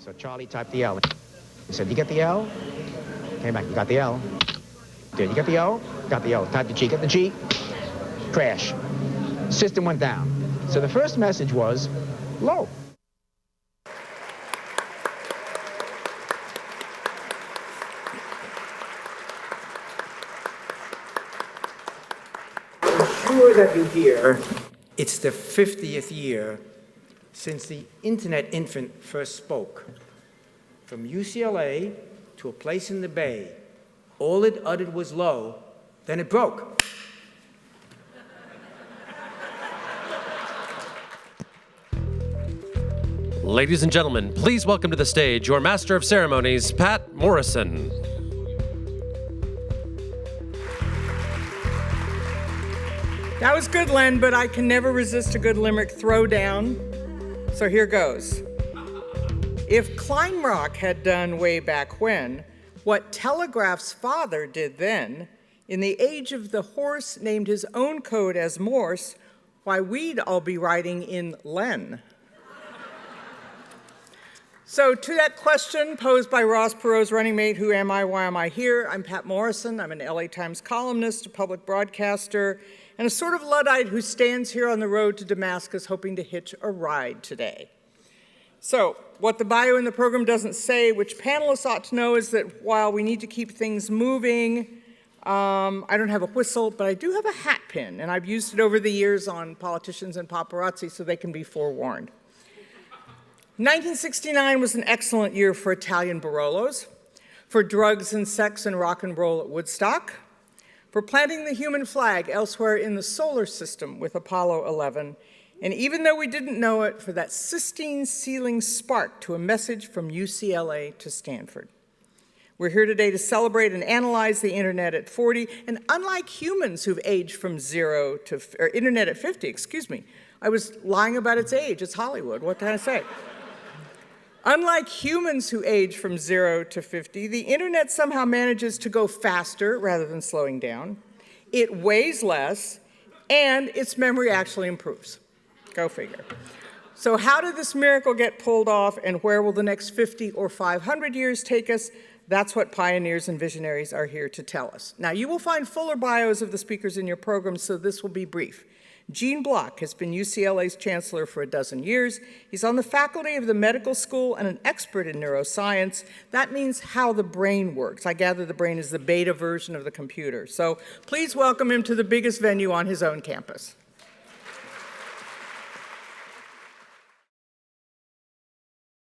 So Charlie typed the L. He said, you get the L? Came back, you got the L. Did you get the O? Got the O. Type the G, get the G. Crash. System went down. So the first message was low. I'm sure that you hear it's the 50th year since the internet infant first spoke. From UCLA to a place in the Bay, all it uttered was low, then it broke. Ladies and gentlemen, please welcome to the stage your Master of Ceremonies, Patt Morrison. That was good, Len, but I can never resist a good limerick throwdown. So here goes. If Kleinrock had done way back when what Telegraph's father did then, in the age of the horse named his own code as Morse, why we'd all be writing in Len. So to that question posed by Ross Perot's running mate, who am I, why am I here? I'm Patt Morrison. I'm an LA Times columnist, a public broadcaster, and a sort of Luddite who stands here on the road to Damascus hoping to hitch a ride today. So what the bio in the program doesn't say, which panelists ought to know, is that while we need to keep things moving, I don't have a whistle, but I do have a hat pin, and I've used it over the years on politicians and paparazzi so they can be forewarned. 1969 was an excellent year for Italian Barollos, for drugs and sex and rock and roll at Woodstock, for planting the human flag elsewhere in the solar system with Apollo 11, and even though we didn't know it, for that Sistine ceiling spark to a message from UCLA to Stanford. We're here today to celebrate and analyze the internet at 40, and unlike humans who've aged from 0 to, or internet at 50, excuse me. I was lying about its age, it's Hollywood, what can I say? Unlike humans who age from 0 to 50, the internet somehow manages to go faster rather than slowing down. It weighs less, and its memory actually improves. Go figure. So how did this miracle get pulled off, and where will the next 50 or 500 years take us? That's what pioneers and visionaries are here to tell us. Now, you will find fuller bios of the speakers in your program, so this will be brief. Gene Block has been UCLA's chancellor for 12 years. He's on the faculty of the medical school and an expert in neuroscience. That means how the brain works. I gather the brain is the beta version of the computer. So please welcome him to the biggest venue on his own campus.